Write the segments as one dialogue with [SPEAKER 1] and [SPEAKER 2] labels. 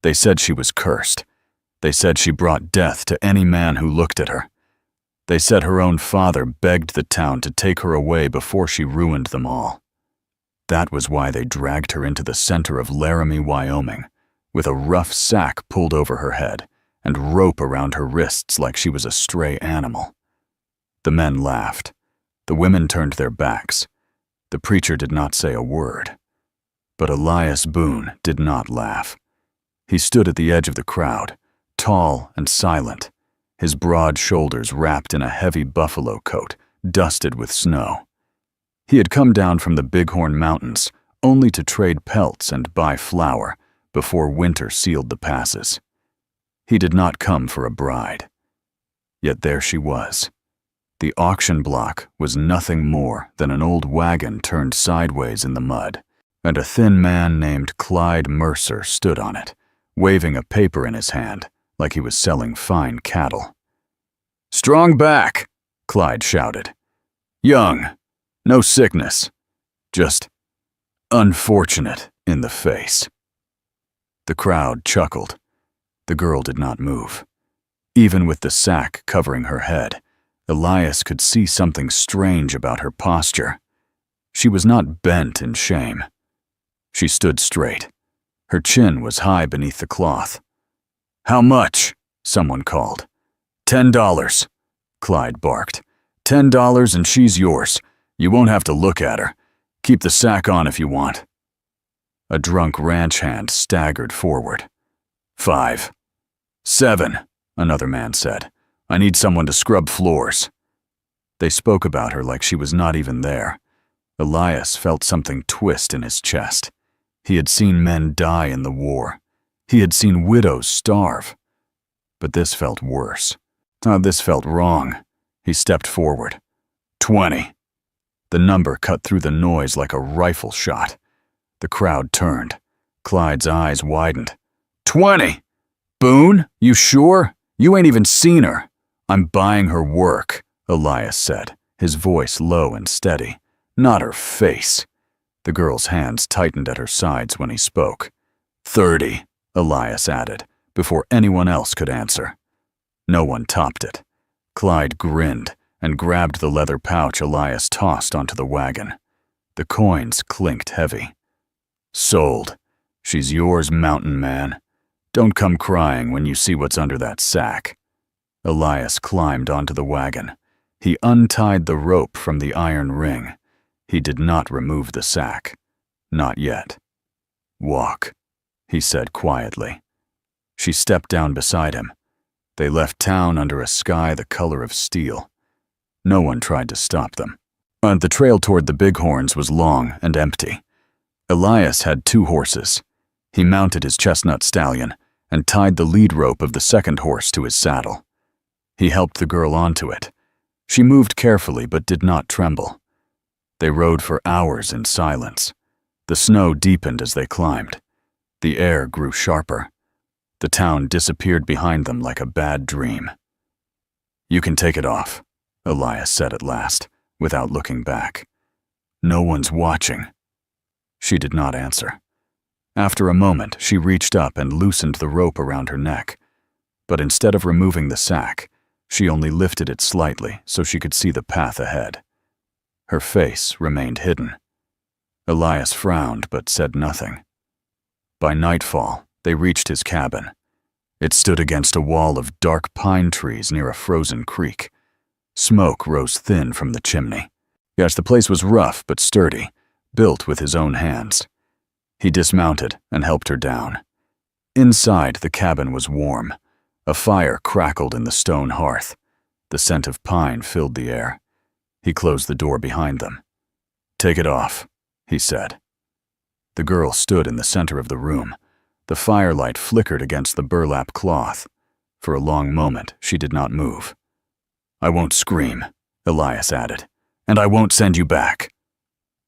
[SPEAKER 1] They said she was cursed. They said she brought death to any man who looked at her. They said her own father begged the town to take her away before she ruined them all. That was why they dragged her into the center of Laramie, Wyoming, with a rough sack pulled over her head and rope around her wrists like she was a stray animal. The men laughed. The women turned their backs. The preacher did not say a word. But Elias Boone did not laugh. He stood at the edge of the crowd, tall and silent, his broad shoulders wrapped in a heavy buffalo coat, dusted with snow. He had come down from the Bighorn Mountains only to trade pelts and buy flour before winter sealed the passes. He did not come for a bride. Yet there she was. The auction block was nothing more than an old wagon turned sideways in the mud, and a thin man named Clyde Mercer stood on it, waving a paper in his hand like he was selling fine cattle. "Strong back," Clyde shouted. "Young, no sickness, just unfortunate in the face." The crowd chuckled. The girl did not move. Even with the sack covering her head, Elias could see something strange about her posture. She was not bent in shame. She stood straight. Her chin was high beneath the cloth. "How much?" someone called. $10, Clyde barked. $10 and she's yours. You won't have to look at her. Keep the sack on if you want. A drunk ranch hand staggered forward. $5. $7, another man said. "I need someone to scrub floors." They spoke about her like she was not even there. Elias felt something twist in his chest. He had seen men die in the war. He had seen widows starve. But this felt worse. This felt wrong. He stepped forward. 20. The number cut through the noise like a rifle shot. The crowd turned. Clyde's eyes widened. 20! Boone, you sure? You ain't even seen her. "I'm buying her work," Elias said, his voice low and steady. "Not her face." The girl's hands tightened at her sides when he spoke. 30, Elias added, before anyone else could answer. No one topped it. Clyde grinned and grabbed the leather pouch Elias tossed onto the wagon. The coins clinked heavy. "Sold. She's yours, mountain man. Don't come crying when you see what's under that sack." Elias climbed onto the wagon. He untied the rope from the iron ring. He did not remove the sack. Not yet. "Walk," he said quietly. She stepped down beside him. They left town under a sky the color of steel. No one tried to stop them. And the trail toward the Bighorns was long and empty. Elias had 2 horses. He mounted his chestnut stallion and tied the lead rope of the second horse to his saddle. He helped the girl onto it. She moved carefully but did not tremble. They rode for hours in silence. The snow deepened as they climbed. The air grew sharper. The town disappeared behind them like a bad dream. "You can take it off," Elias said at last, without looking back. "No one's watching." She did not answer. After a moment, she reached up and loosened the rope around her neck. But instead of removing the sack, she only lifted it slightly so she could see the path ahead. Her face remained hidden. Elias frowned but said nothing. By nightfall, they reached his cabin. It stood against a wall of dark pine trees near a frozen creek. Smoke rose thin from the chimney. Yes, the place was rough but sturdy, built with his own hands. He dismounted and helped her down. Inside, the cabin was warm. A fire crackled in the stone hearth. The scent of pine filled the air. He closed the door behind them. "Take it off," he said. The girl stood in the center of the room. The firelight flickered against the burlap cloth. For a long moment, she did not move. "I won't scream," Elias added, "and I won't send you back."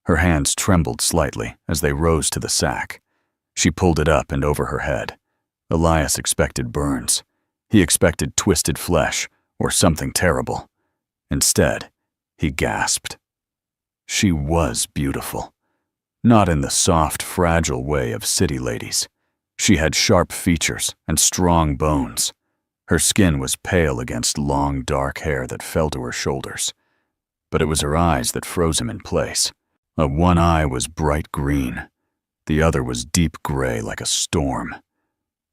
[SPEAKER 1] Her hands trembled slightly as they rose to the sack. She pulled it up and over her head. Elias expected burns. He expected twisted flesh or something terrible. Instead, he gasped. She was beautiful. Not in the soft, fragile way of city ladies. She had sharp features and strong bones. Her skin was pale against long, dark hair that fell to her shoulders. But it was her eyes that froze him in place. One eye was bright green. The other was deep gray like a storm.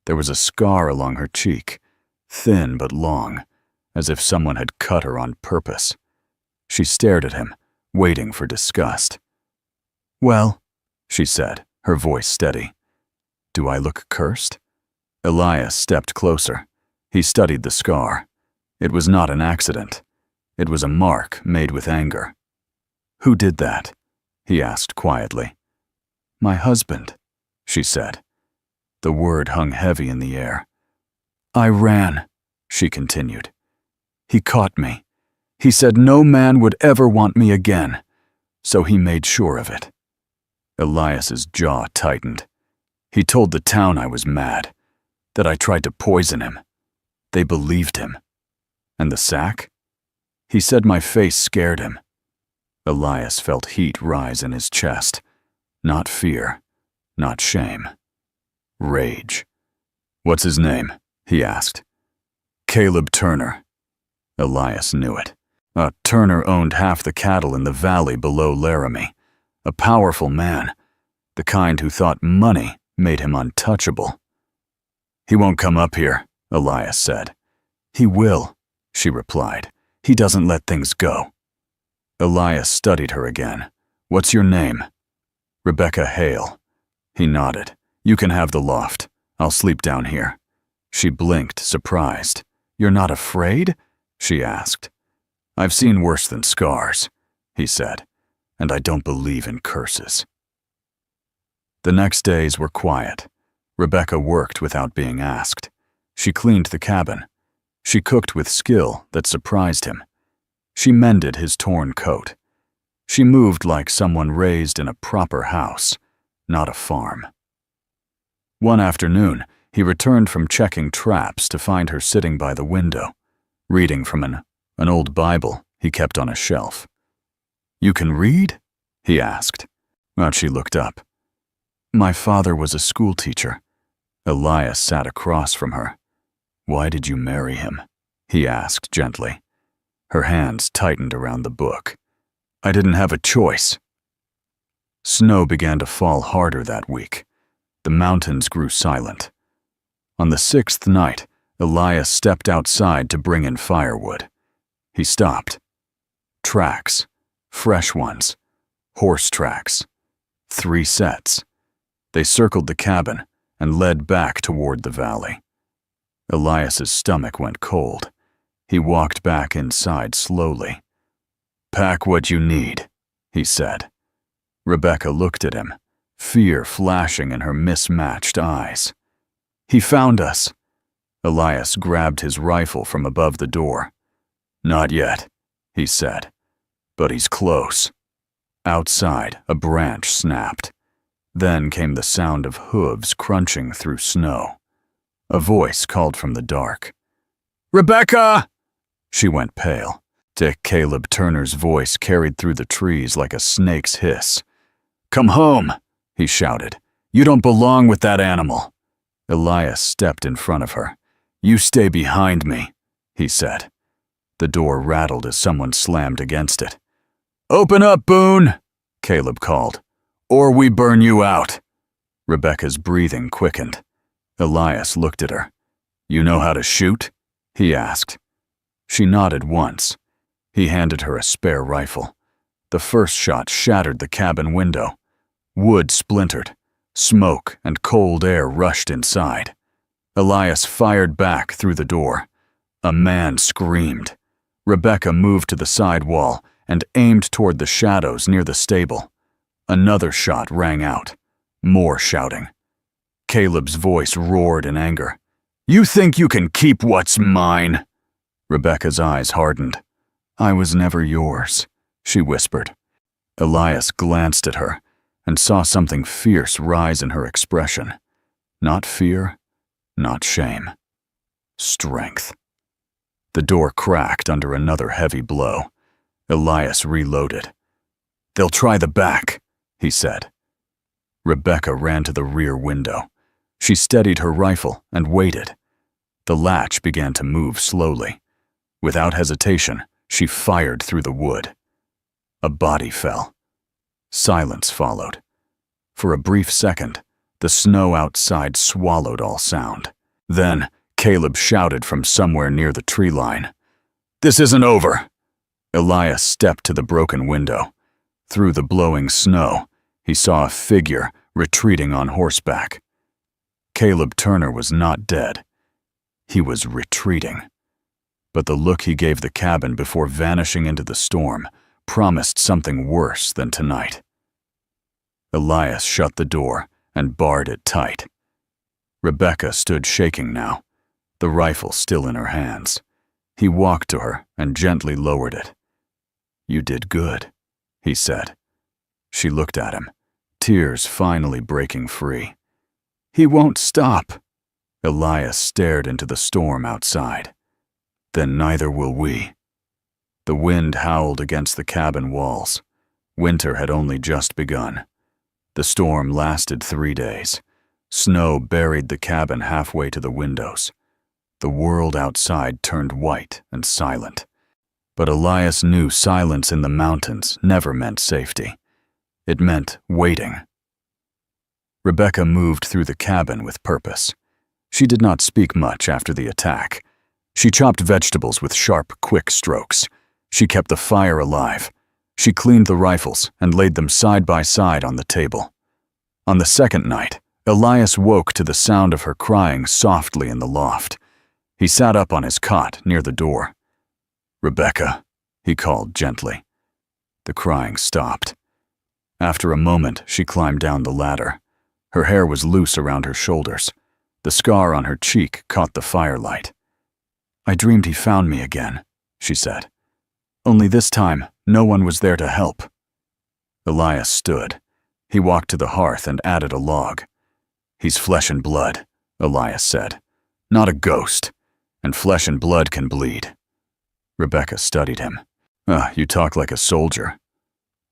[SPEAKER 1] There was a scar along her cheek, thin but long, as if someone had cut her on purpose. She stared at him, waiting for disgust. "Well," she said, her voice steady. "Do I look cursed?" Elias stepped closer. He studied the scar. It was not an accident. It was a mark made with anger. "Who did that?" he asked quietly. "My husband," she said. The word hung heavy in the air. "I ran," she continued. "He caught me. He said no man would ever want me again, so he made sure of it." Elias's jaw tightened. "He told the town I was mad, that I tried to poison him. They believed him. And the sack? He said my face scared him." Elias felt heat rise in his chest. Not fear, not shame. Rage. "What's his name?" he asked. "Caleb Turner." Elias knew it. Turner owned half the cattle in the valley below Laramie. A powerful man, the kind who thought money made him untouchable. "He won't come up here," Elias said. "He will," she replied. "He doesn't let things go." Elias studied her again. "What's your name?" "Rebecca Hale." He nodded. "You can have the loft. I'll sleep down here." She blinked, surprised. "You're not afraid?" she asked. "I've seen worse than scars," he said, "and I don't believe in curses." The next days were quiet. Rebecca worked without being asked. She cleaned the cabin. She cooked with skill that surprised him. She mended his torn coat. She moved like someone raised in a proper house, not a farm. One afternoon, he returned from checking traps to find her sitting by the window, reading from an old Bible he kept on a shelf. "You can read?" he asked. She looked up. "My father was a schoolteacher." Elias sat across from her. "Why did you marry him?" he asked gently. Her hands tightened around the book. "I didn't have a choice." Snow began to fall harder that week. The mountains grew silent. On the 6th night, Elias stepped outside to bring in firewood. He stopped. Tracks, fresh ones, horse tracks. 3 sets. They circled the cabin and led back toward the valley. Elias's stomach went cold. He walked back inside slowly. "Pack what you need," he said. Rebecca looked at him, fear flashing in her mismatched eyes. "He found us." Elias grabbed his rifle from above the door. "Not yet," he said, "but he's close." Outside, a branch snapped. Then came the sound of hooves crunching through snow. A voice called from the dark. "Rebecca!" She went pale. Caleb Turner's voice carried through the trees like a snake's hiss. "Come home," he shouted. "You don't belong with that animal." Elias stepped in front of her. "You stay behind me," he said. The door rattled as someone slammed against it. "Open up, Boone," Caleb called, "or we burn you out." Rebecca's breathing quickened. Elias looked at her. "You know how to shoot?" he asked. She nodded once. He handed her a spare rifle. The first shot shattered the cabin window. Wood splintered. Smoke and cold air rushed inside. Elias fired back through the door. A man screamed. Rebecca moved to the side wall and aimed toward the shadows near the stable. Another shot rang out. More shouting. Caleb's voice roared in anger. "You think you can keep what's mine?" Rebecca's eyes hardened. "I was never yours," she whispered. Elias glanced at her and saw something fierce rise in her expression. Not fear, not shame. Strength. The door cracked under another heavy blow. Elias reloaded. "They'll try the back," he said. Rebecca ran to the rear window. She steadied her rifle and waited. The latch began to move slowly. Without hesitation, she fired through the wood. A body fell. Silence followed. For a brief second, the snow outside swallowed all sound. Then, Caleb shouted from somewhere near the tree line, "This isn't over!" Elias stepped to the broken window. Through the blowing snow, he saw a figure retreating on horseback. Caleb Turner was not dead. He was retreating. But the look he gave the cabin before vanishing into the storm promised something worse than tonight. Elias shut the door and barred it tight. Rebecca stood shaking now, the rifle still in her hands. He walked to her and gently lowered it. "You did good," he said. She looked at him, tears finally breaking free. "He won't stop." Elias stared into the storm outside. "Then neither will we." The wind howled against the cabin walls. Winter had only just begun. The storm lasted 3 days. Snow buried the cabin halfway to the windows. The world outside turned white and silent. But Elias knew silence in the mountains never meant safety. It meant waiting. Rebecca moved through the cabin with purpose. She did not speak much after the attack. She chopped vegetables with sharp, quick strokes. She kept the fire alive. She cleaned the rifles and laid them side by side on the table. On the second night, Elias woke to the sound of her crying softly in the loft. He sat up on his cot near the door. "Rebecca," he called gently. The crying stopped. After a moment, she climbed down the ladder. Her hair was loose around her shoulders. The scar on her cheek caught the firelight. "I dreamed he found me again," she said. "Only this time, no one was there to help." Elias stood. He walked to the hearth and added a log. "He's flesh and blood," Elias said. "Not a ghost. And flesh and blood can bleed." Rebecca studied him. You talk like a soldier."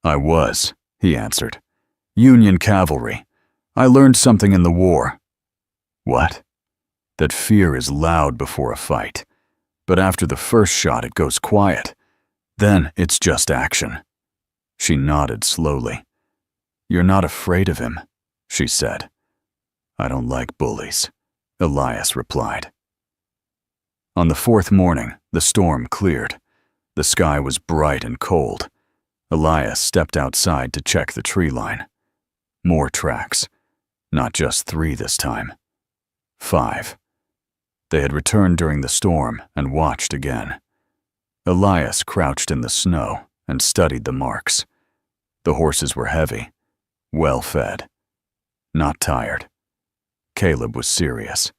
[SPEAKER 1] "I was," he answered. "Union cavalry. I learned something in the war." "What?" "That fear is loud before a fight. But after the first shot it goes quiet. Then it's just action." She nodded slowly. "You're not afraid of him," she said. "I don't like bullies," Elias replied. On the 4th morning, the storm cleared. The sky was bright and cold. Elias stepped outside to check the tree line. More tracks. Not just 3 this time. 5. They had returned during the storm and watched again. Elias crouched in the snow and studied the marks. The horses were heavy, well fed, not tired. Caleb was serious.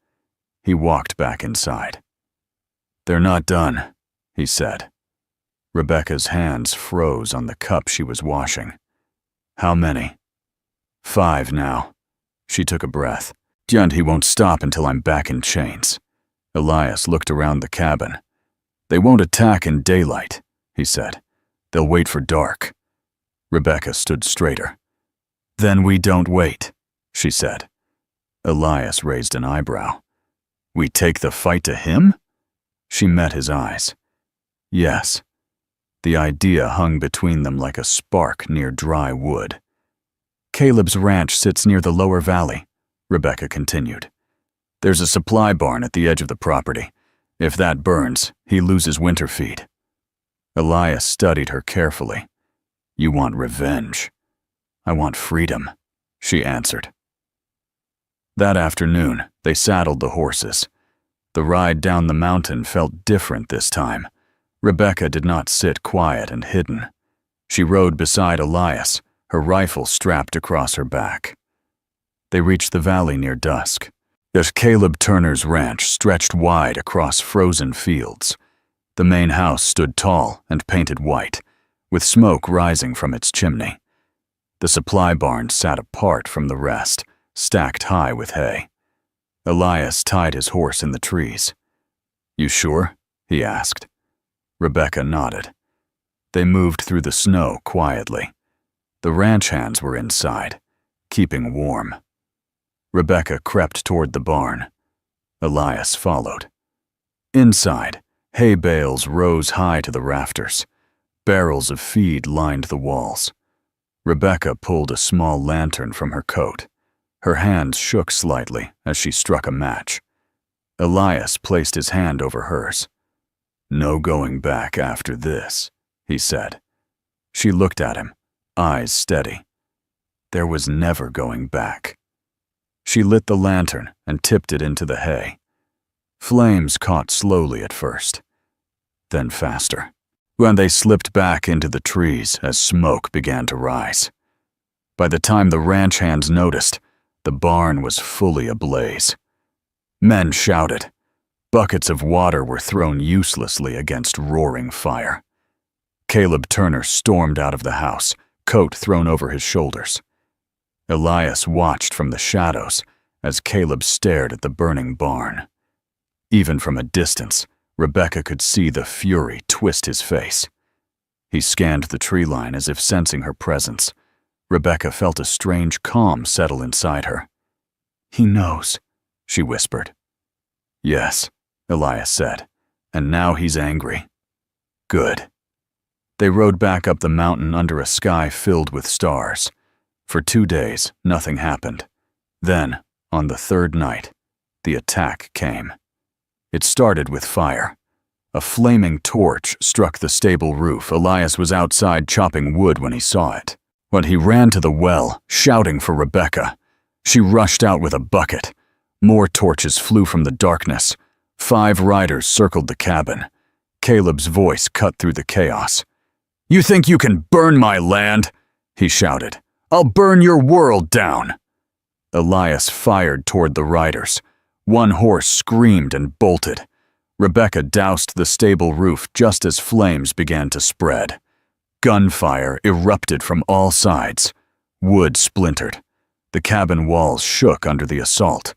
[SPEAKER 1] He walked back inside. "They're not done," he said. Rebecca's hands froze on the cup she was washing. "How many?" "5 now." She took a breath. "And he won't stop until I'm back in chains." Elias looked around the cabin. "They won't attack in daylight," he said. "They'll wait for dark." Rebecca stood straighter. "Then we don't wait," she said. Elias raised an eyebrow. "We take the fight to him?" She met his eyes. "Yes." The idea hung between them like a spark near dry wood. "Caleb's ranch sits near the lower valley," Rebecca continued. "There's a supply barn at the edge of the property. If that burns, he loses winter feed." Elias studied her carefully. "You want revenge." "I want freedom," she answered. That afternoon, they saddled the horses. The ride down the mountain felt different this time. Rebecca did not sit quiet and hidden. She rode beside Elias, her rifle strapped across her back. They reached the valley near dusk. As Caleb Turner's ranch stretched wide across frozen fields. The main house stood tall and painted white, with smoke rising from its chimney. The supply barn sat apart from the rest, stacked high with hay. Elias tied his horse in the trees. "You sure?" he asked. Rebecca nodded. They moved through the snow quietly. The ranch hands were inside, keeping warm. Rebecca crept toward the barn. Elias followed. Inside, hay bales rose high to the rafters. Barrels of feed lined the walls. Rebecca pulled a small lantern from her coat. Her hands shook slightly as she struck a match. Elias placed his hand over hers. "No going back after this," he said. She looked at him, eyes steady. There was never going back. She lit the lantern and tipped it into the hay. Flames caught slowly at first, then faster, when they slipped back into the trees as smoke began to rise. By the time the ranch hands noticed, the barn was fully ablaze. Men shouted. Buckets of water were thrown uselessly against roaring fire. Caleb Turner stormed out of the house, coat thrown over his shoulders. Elias watched from the shadows as Caleb stared at the burning barn. Even from a distance, Rebecca could see the fury twist his face. He scanned the tree line as if sensing her presence. Rebecca felt a strange calm settle inside her. "He knows," she whispered. "Yes," Elias said, "and now he's angry." "Good." They rode back up the mountain under a sky filled with stars. For 2 days, nothing happened. Then, on the third night, the attack came. It started with fire. A flaming torch struck the stable roof. Elias was outside chopping wood when he saw it. When he ran to the well, shouting for Rebecca, she rushed out with a bucket. More torches flew from the darkness. 5 riders circled the cabin. Caleb's voice cut through the chaos. "You think you can burn my land?" he shouted. "I'll burn your world down." Elias fired toward the riders. One horse screamed and bolted. Rebecca doused the stable roof just as flames began to spread. Gunfire erupted from all sides. Wood splintered. The cabin walls shook under the assault.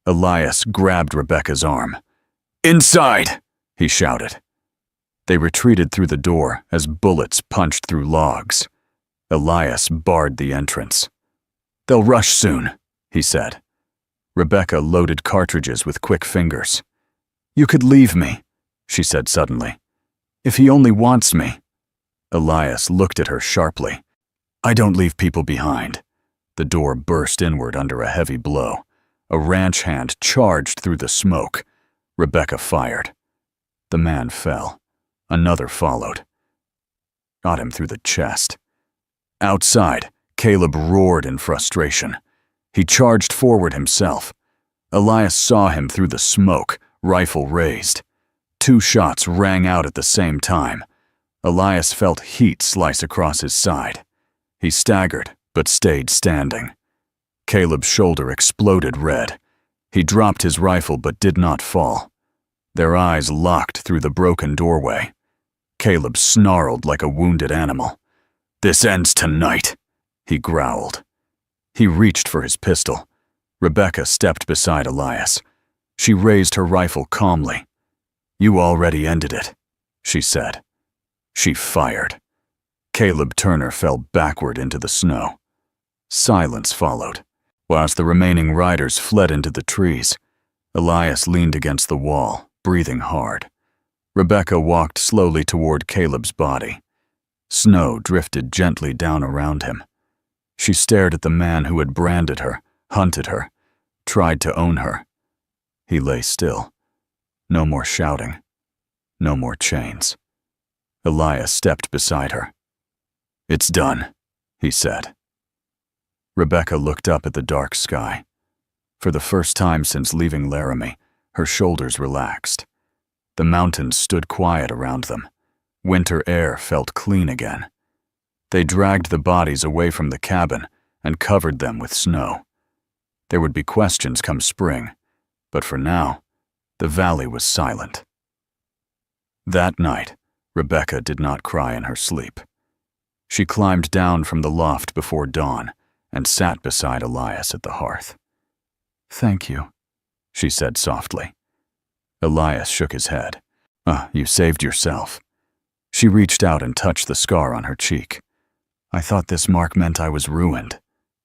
[SPEAKER 1] Elias grabbed Rebecca's arm. "Inside!" he shouted. They retreated through the door as bullets punched through logs. Elias barred the entrance. "They'll rush soon," he said. Rebecca loaded cartridges with quick fingers. "You could leave me," she said suddenly. "If he only wants me." Elias looked at her sharply. "I don't leave people behind." The door burst inward under a heavy blow. A ranch hand charged through the smoke. Rebecca fired. The man fell. Another followed. Got him through the chest. Outside, Caleb roared in frustration. He charged forward himself. Elias saw him through the smoke, rifle raised. 2 shots rang out at the same time. Elias felt heat slice across his side. He staggered, but stayed standing. Caleb's shoulder exploded red. He dropped his rifle but did not fall. Their eyes locked through the broken doorway. Caleb snarled like a wounded animal. "This ends tonight," he growled. He reached for his pistol. Rebecca stepped beside Elias. She raised her rifle calmly. "You already ended it," she said. She fired. Caleb Turner fell backward into the snow. Silence followed, whilst the remaining riders fled into the trees. Elias leaned against the wall, breathing hard. Rebecca walked slowly toward Caleb's body. Snow drifted gently down around him. She stared at the man who had branded her, hunted her, tried to own her. He lay still. No more shouting. No more chains. Elias stepped beside her. "It's done," he said. Rebecca looked up at the dark sky. For the first time since leaving Laramie, her shoulders relaxed. The mountains stood quiet around them. Winter air felt clean again. They dragged the bodies away from the cabin and covered them with snow. There would be questions come spring, but for now, the valley was silent. That night, Rebecca did not cry in her sleep. She climbed down from the loft before dawn and sat beside Elias at the hearth. "Thank you," she said softly. Elias shook his head. You saved yourself." She reached out and touched the scar on her cheek. "I thought this mark meant I was ruined,"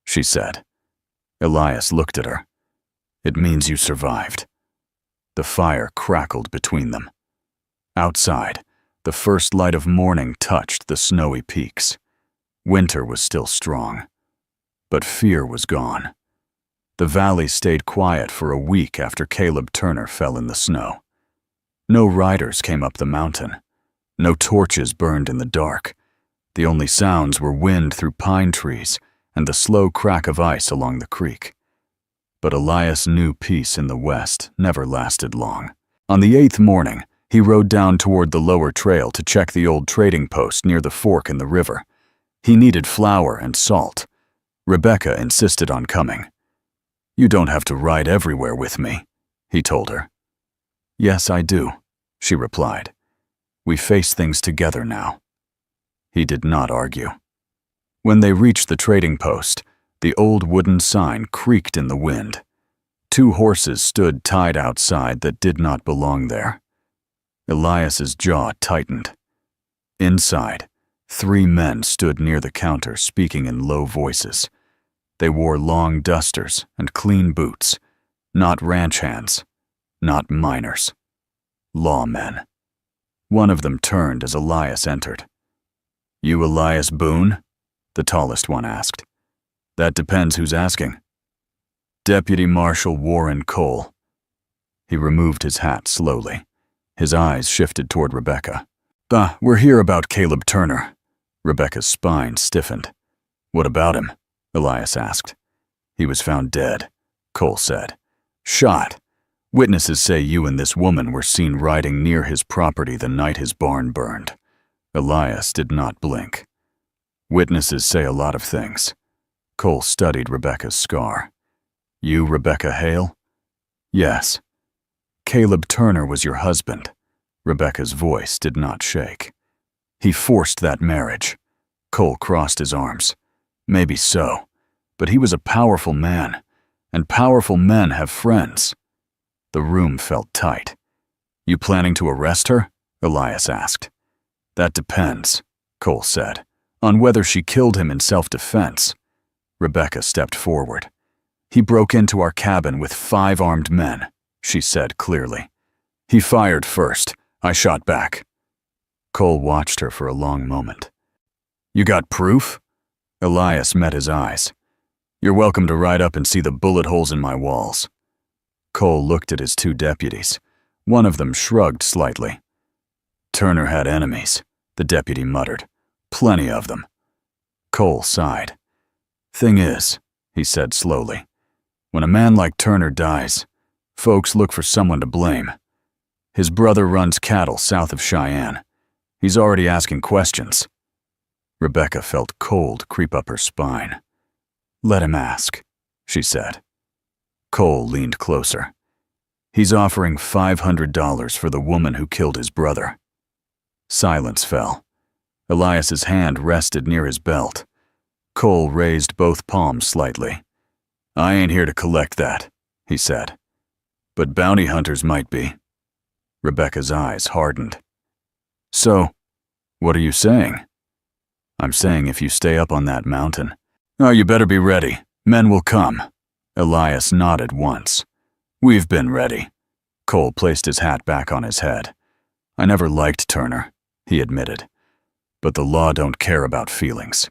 [SPEAKER 1] she said. Elias looked at her. It means you survived." The fire crackled between them. Outside, the first light of morning touched the snowy peaks. Winter was still strong, but fear was gone. The valley stayed quiet for a week after Caleb Turner fell in the snow. No riders came up the mountain. No torches burned in the dark. The only sounds were wind through pine trees and the slow crack of ice along the creek. But Elias knew peace in the west never lasted long. On the 8th morning, he rode down toward the lower trail to check the old trading post near the fork in the river. He needed flour and salt. Rebecca insisted on coming. "You don't have to ride everywhere with me," he told her. "Yes, I do," she replied. "We face things together now." He did not argue. When they reached the trading post, the old wooden sign creaked in the wind. 2 horses stood tied outside that did not belong there. Elias's jaw tightened. Inside, 3 men stood near the counter speaking in low voices. They wore long dusters and clean boots, not ranch hands, not miners. Lawmen. One of them turned as Elias entered. "You Elias Boone?" the tallest one asked. "That depends who's asking." "Deputy Marshal Warren Cole." He removed his hat slowly. His eyes shifted toward Rebecca. We're here about Caleb Turner." Rebecca's spine stiffened. "What about him?" Elias asked. "He was found dead," Cole said. "Shot. Witnesses say you and this woman were seen riding near his property the night his barn burned." Elias did not blink. "Witnesses say a lot of things." Cole studied Rebecca's scar. "You Rebecca Hale?" "Yes." "Caleb Turner was your husband." Rebecca's voice did not shake. "He forced that marriage." Cole crossed his arms. "Maybe so, but he was a powerful man, and powerful men have friends." The room felt tight. "You planning to arrest her?" Elias asked. "That depends," Cole said, "on whether she killed him in self-defense." Rebecca stepped forward. "He broke into our cabin with 5 armed men," she said clearly. "He fired first. I shot back." Cole watched her for a long moment. "You got proof?" Elias met his eyes. "You're welcome to ride up and see the bullet holes in my walls." Cole looked at his 2 deputies. One of them shrugged slightly. "Turner had enemies," the deputy muttered. "Plenty of them." Cole sighed. "Thing is," he said slowly, "when a man like Turner dies, folks look for someone to blame. His brother runs cattle south of Cheyenne. He's already asking questions." Rebecca felt cold creep up her spine. "Let him ask," she said. Cole leaned closer. "He's offering $500 for the woman who killed his brother." Silence fell. Elias's hand rested near his belt. Cole raised both palms slightly. "I ain't here to collect that," he said. "But bounty hunters might be." Rebecca's eyes hardened. "So, what are you saying?" "I'm saying if you stay up on that mountain." "Oh, you better be ready. Men will come." Elias nodded once. "We've been ready." Cole placed his hat back on his head. "I never liked Turner," he admitted. "But the law don't care about feelings.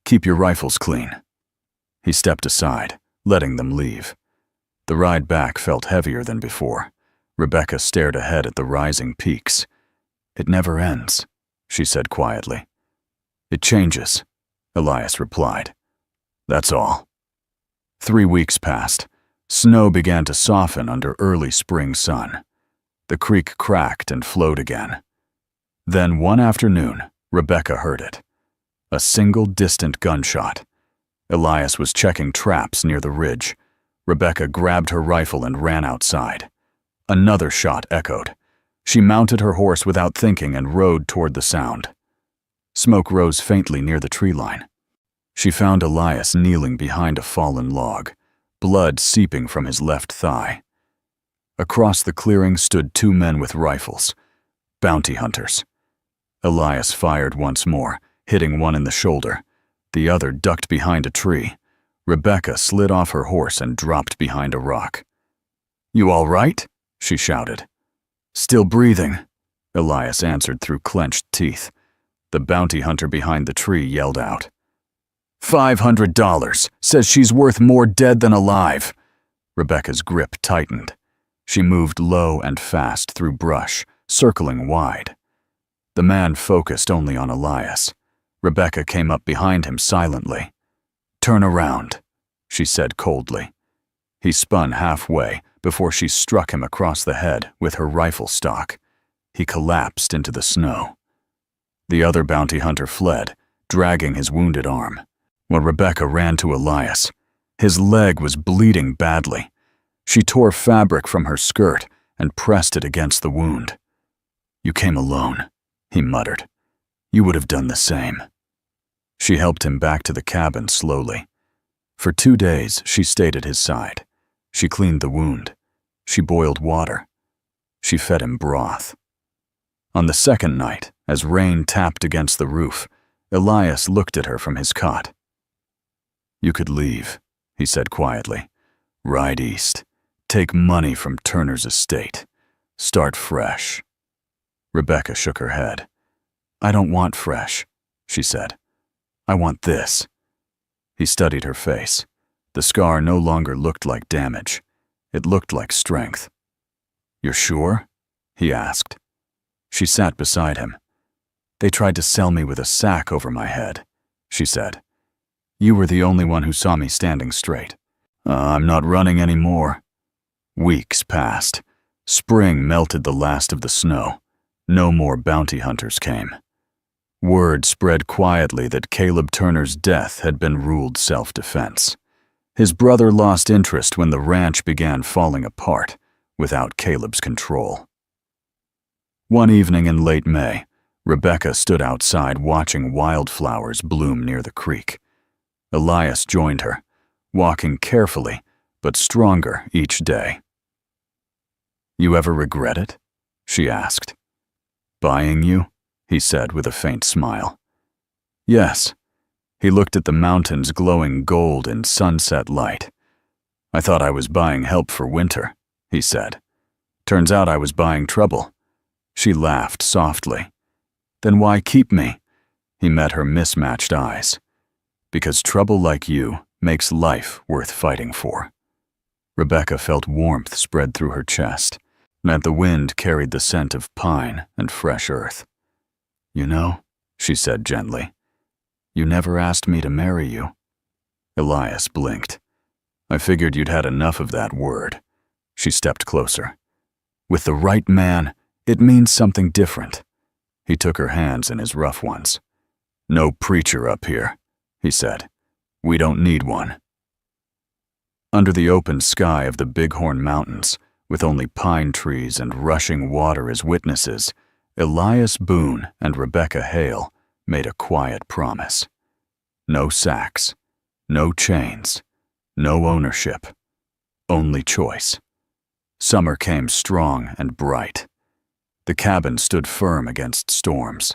[SPEAKER 1] Keep your rifles clean." He stepped aside, letting them leave. The ride back felt heavier than before. Rebecca stared ahead at the rising peaks. "It never ends," she said quietly. "It changes," Elias replied. "That's all." 3 weeks passed. Snow began to soften under early spring sun. The creek cracked and flowed again. Then one afternoon, Rebecca heard it. A single distant gunshot. Elias was checking traps near the ridge. Rebecca grabbed her rifle and ran outside. Another shot echoed. She mounted her horse without thinking and rode toward the sound. Smoke rose faintly near the tree line. She found Elias kneeling behind a fallen log, blood seeping from his left thigh. Across the clearing stood 2 men with rifles, bounty hunters. Elias fired once more, hitting one in the shoulder. The other ducked behind a tree. Rebecca slid off her horse and dropped behind a rock. You all right? She shouted. Still breathing, Elias answered through clenched teeth. The bounty hunter behind the tree yelled out. $500, says she's worth more dead than alive. Rebecca's grip tightened. She moved low and fast through brush, circling wide. The man focused only on Elias. Rebecca came up behind him silently. Turn around, she said coldly. He spun halfway before she struck him across the head with her rifle stock. He collapsed into the snow. The other bounty hunter fled, dragging his wounded arm, while Rebecca ran to Elias. His leg was bleeding badly. She tore fabric from her skirt and pressed it against the wound. You came alone, he muttered. You would have done the same. She helped him back to the cabin slowly. For 2 days, she stayed at his side. She cleaned the wound. She boiled water. She fed him broth. On the second night, as rain tapped against the roof, Elias looked at her from his cot. You could leave, he said quietly. Ride east. Take money from Turner's estate. Start fresh. Rebecca shook her head. I don't want fresh, she said. I want this. He studied her face. The scar no longer looked like damage. It looked like strength. You're sure? He asked. She sat beside him. They tried to sell me with a sack over my head, she said. You were the only one who saw me standing straight. I'm not running anymore. Weeks passed. Spring melted the last of the snow. No more bounty hunters came. Word spread quietly that Caleb Turner's death had been ruled self-defense. His brother lost interest when the ranch began falling apart, without Caleb's control. One evening in late May, Rebecca stood outside watching wildflowers bloom near the creek. Elias joined her, walking carefully, but stronger each day. You ever regret it? She asked. Buying you? He said with a faint smile. Yes. He looked at the mountains glowing gold in sunset light. I thought I was buying help for winter, he said. Turns out I was buying trouble. She laughed softly. Then why keep me? He met her mismatched eyes. Because trouble like you makes life worth fighting for. Rebecca felt warmth spread through her chest, and the wind carried the scent of pine and fresh earth. You know, she said gently, you never asked me to marry you. Elias blinked. I figured you'd had enough of that word. She stepped closer. With the right man, it means something different. He took her hands in his rough ones. No preacher up here, he said. We don't need one. Under the open sky of the Bighorn Mountains, with only pine trees and rushing water as witnesses, Elias Boone and Rebecca Hale made a quiet promise. No sacks, no chains, no ownership, only choice. Summer came strong and bright. The cabin stood firm against storms.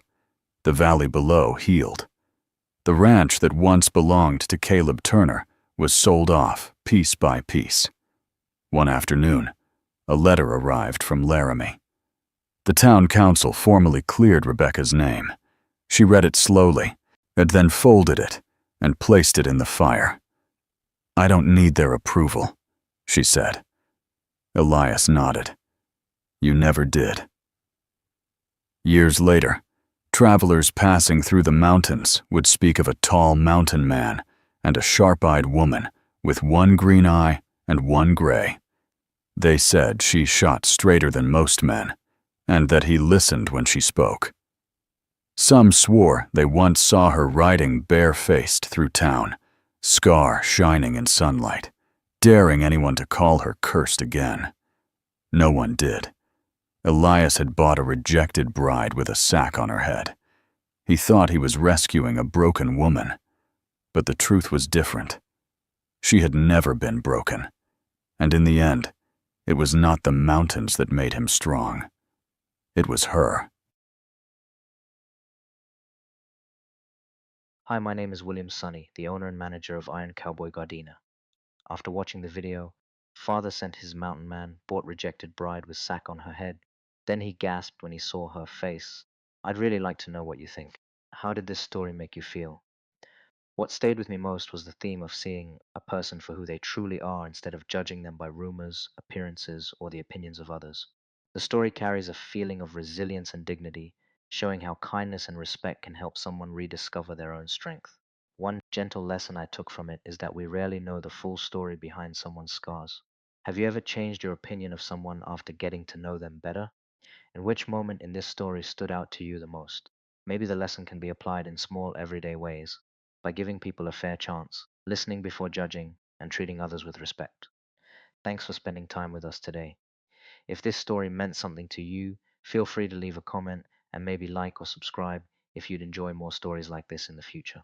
[SPEAKER 1] The valley below healed. The ranch that once belonged to Caleb Turner was sold off piece by piece. One afternoon, a letter arrived from Laramie. The town council formally cleared Rebecca's name. She read it slowly, and then folded it and placed it in the fire. I don't need their approval, she said. Elias nodded. You never did. Years later, travelers passing through the mountains would speak of a tall mountain man and a sharp-eyed woman with one green eye and one gray. They said she shot straighter than most men, and that he listened when she spoke. Some swore they once saw her riding bare-faced through town, scar shining in sunlight, daring anyone to call her cursed again. No one did. Elias had bought a rejected bride with a sack on her head. He thought he was rescuing a broken woman, but the truth was different. She had never been broken, and in the end, it was not the mountains that made him strong. It was her.
[SPEAKER 2] Hi, my name is William Sunny, the owner and manager of Iron Cowboy Gardena. After watching the video, Father sent his mountain man, bought rejected bride with sack on her head. Then he gasped when he saw her face. I'd really like to know what you think. How did this story make you feel? What stayed with me most was the theme of seeing a person for who they truly are instead of judging them by rumors, appearances, or the opinions of others. The story carries a feeling of resilience and dignity, showing how kindness and respect can help someone rediscover their own strength. One gentle lesson I took from it is that we rarely know the full story behind someone's scars. Have you ever changed your opinion of someone after getting to know them better? And which moment in this story stood out to you the most? Maybe the lesson can be applied in small everyday ways, by giving people a fair chance, listening before judging, and treating others with respect. Thanks for spending time with us today. If this story meant something to you, feel free to leave a comment and maybe like or subscribe if you'd enjoy more stories like this in the future.